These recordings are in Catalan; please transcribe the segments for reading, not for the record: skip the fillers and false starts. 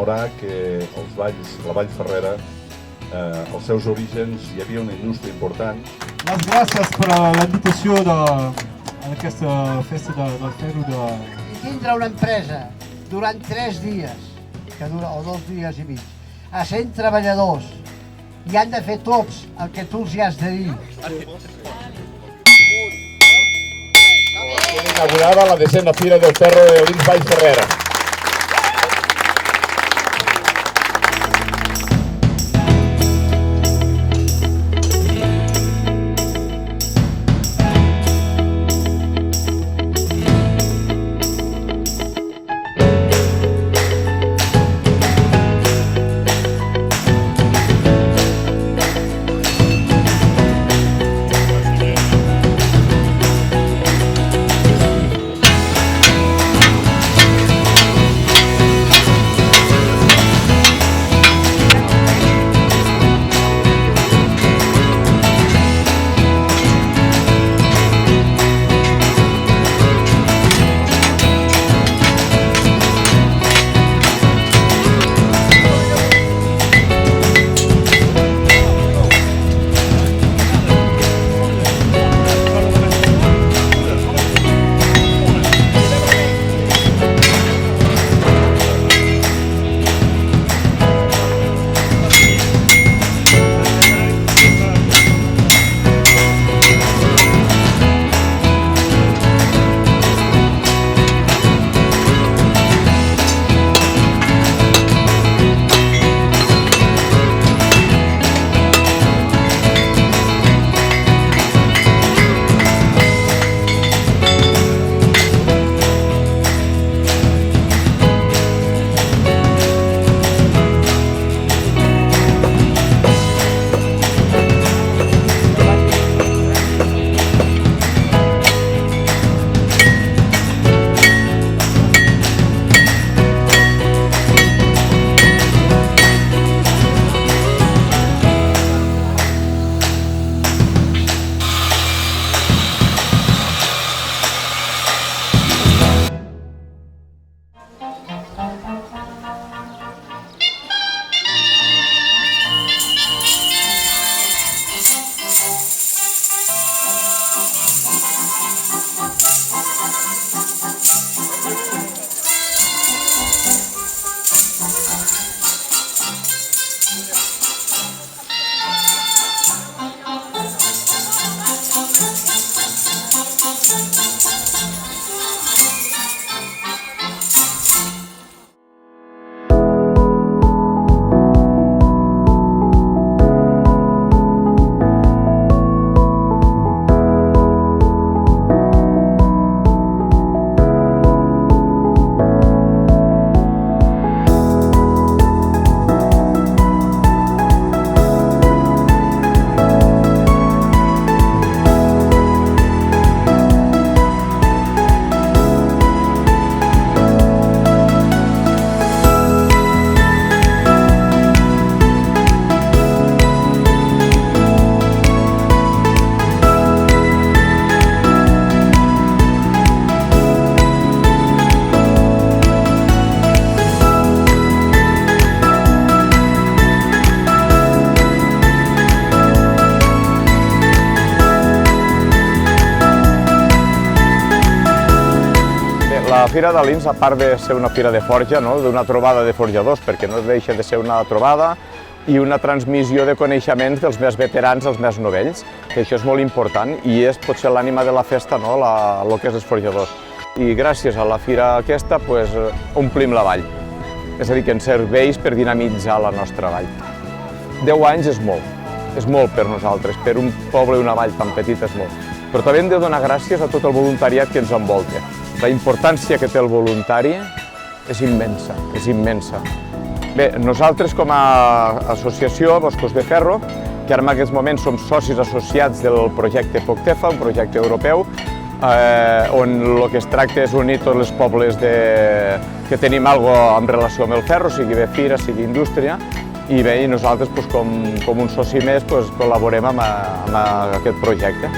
ignorar que la Vall Ferrera, als seus orígens, hi havia una indústria important. Les gràcies per la invitació en aquesta festa del ferro. I tindrà una empresa durant 3 dies, o 2 dies i mig, a 100 treballadors, i han de fer tots el que tu els hi has de dir. Inaugurada la 10ª Fira del Ferro de l'Ins Vall Ferrera. La Fira de l'Ins, a part de ser una fira de forja, d'una trobada de forjadors, perquè no deixa de ser una trobada i una transmissió de coneixements dels més veterans als més novells, que això és molt important i és potser l'ànima de la festa, el que és els forjadors. I gràcies a la fira aquesta omplim la vall, és a dir, que ens serveix per dinamitzar la nostra vall. 10 anys és molt per nosaltres, per un poble i una vall tan petita és molt. Però també hem de donar gràcies a tot el voluntariat que ens envolta. La importància que té el voluntari és immensa, és immensa. Bé, nosaltres com a associació Boscos de Ferro, que ara en aquests moments som socis associats del projecte POCTEFA, un projecte europeu, on el que es tracta és unir tots els pobles que tenim alguna cosa en relació amb el ferro, sigui de fira, sigui indústria, i bé, nosaltres com un soci més col·laborem amb aquest projecte.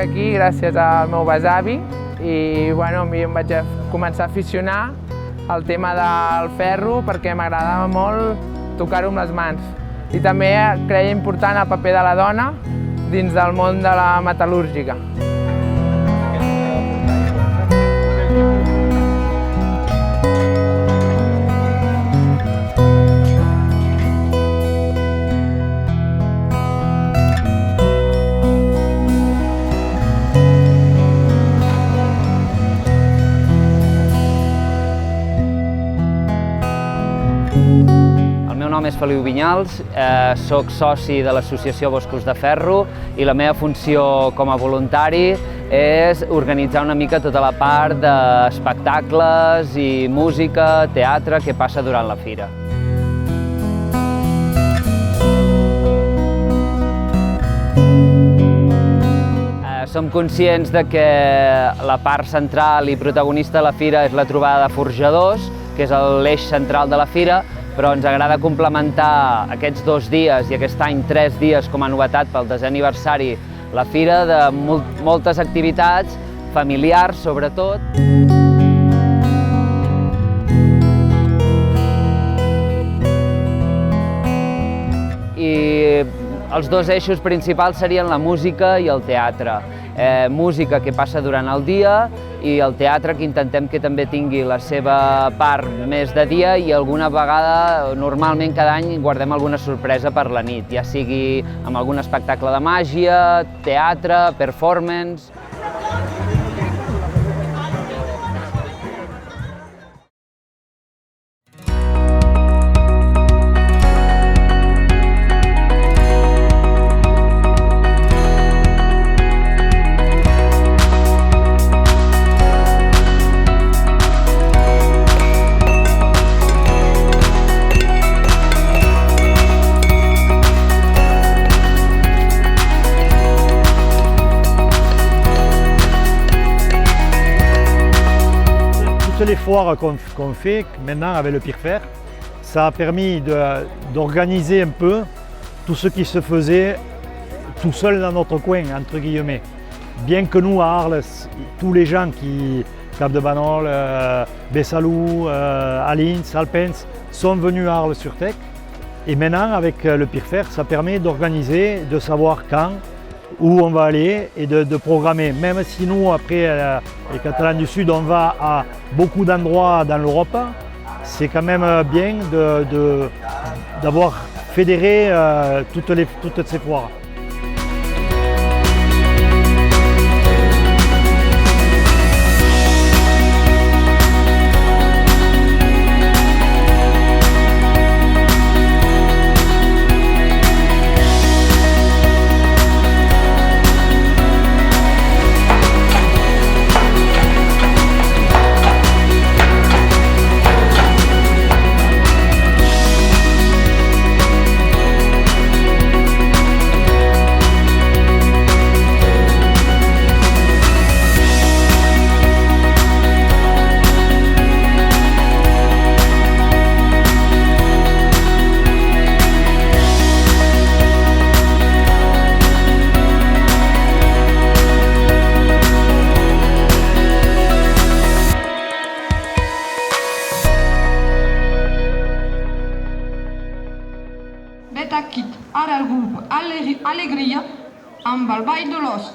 estic aquí gràcies al meu besavi i bueno, a mi em vaig començar a aficionar al tema del ferro perquè m'agradava molt tocar-ho amb les mans. I també creia important el paper de la dona dins del món de la metal·lúrgica. El meu nom és Feliu Vinyals, soc soci de l'Associació Boscos de Ferro i la meva funció com a voluntari és organitzar una mica tota la part d'espectacles i música, teatre que passa durant la fira. Som conscients de que la part central i protagonista de la fira és la trobada de forjadors, que és l'eix central de la fira, però ens agrada complementar aquests 2 dies i aquest any 3 dies com a novetat pel 10è aniversari la fira de moltes activitats, familiars sobretot. I els 2 eixos principals serien la música i el teatre. Música que passa durant el dia i el teatre que intentem que també tingui la seva part més de dia i alguna vegada, normalment cada any, guardem alguna sorpresa per la nit, ja sigui amb algun espectacle de màgia, teatre, performance. Toutes les foires qu'on fait maintenant avec le Pirfer, ça a permis d'organiser un peu tout ce qui se faisait tout seul dans notre coin, entre guillemets. Bien que nous, à Arles, tous les gens qui, Cap de Banol, Bessalou, Alins, Alpens, sont venus à Arles-sur-Tech. Et maintenant, avec le Pirfer, ça permet d'organiser, de savoir quand, où on va aller et de programmer. Même si nous, après les Catalans du Sud, on va à beaucoup d'endroits dans l'Europe, c'est quand même bien d'avoir fédéré toutes ces foires. Vet aquí, ara el grup Alegria amb el Ball de l'Os.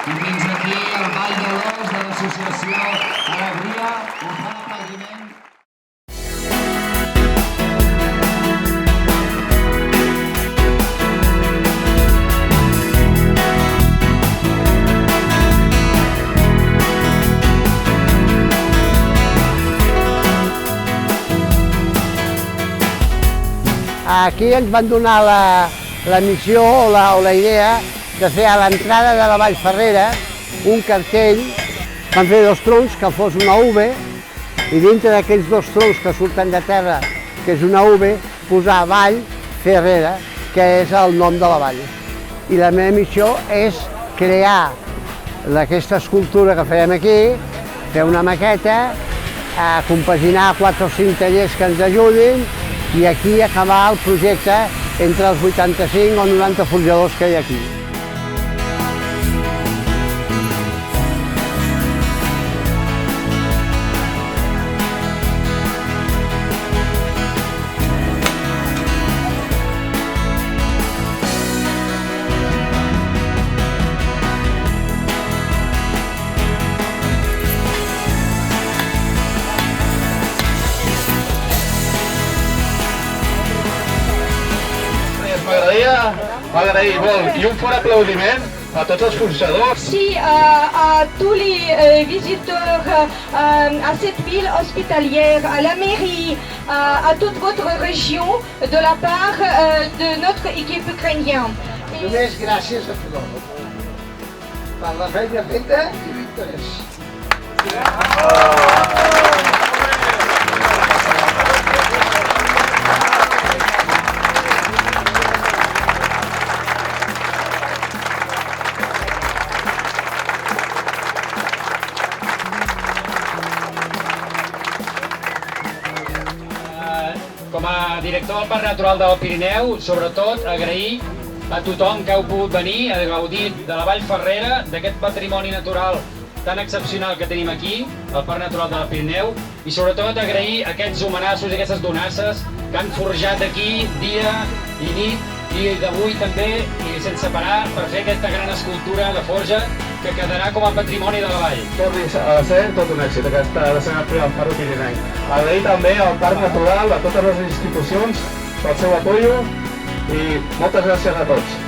I fins aquí el Ball de l'Os de l'associació Alegria, us fa l'aplaudiment. Aquí ens van donar la missió o la idea de fer a l'entrada de la Vall Ferrera un cartell. Van fer 2 troncs que fos una V i dintre d'aquells 2 troncs que surten de terra, que és una V, posar Vall Ferrera, que és el nom de la vall. I la meva missió és crear aquesta escultura que farem aquí, fer una maqueta, compaginar 4 o 5 tallers que ens ajudin i aquí acabar el projecte entre els 85 o 90 forjadors que hi ha aquí. M'agradaria molt, i un fort aplaudiment a tots els forjadors. Merci à tous les visiteurs, à cette ville hospitalière, à la mairie, à toute votre région, de la part de notre équipe ukrainienne. Només gràcies a tothom per la feina feta i l'interès. Com a director del Parc Natural del Pirineu, sobretot agrair a tothom que heu pogut venir a gaudir de la Vall Ferrera, d'aquest patrimoni natural tan excepcional que tenim aquí, al Parc Natural del Pirineu, i sobretot agrair aquests homenassos i aquestes donasses que han forjat aquí dia i nit, i d'avui també, i sense parar, per fer aquesta gran escultura de forja que quedarà com a patrimoni de la vall. Torni a ser tot un èxit, aquesta escenografia del Parc Pirinenc. Agrair també al Parc Natural, a totes les institucions, pel seu apoyo i moltes gràcies a tots.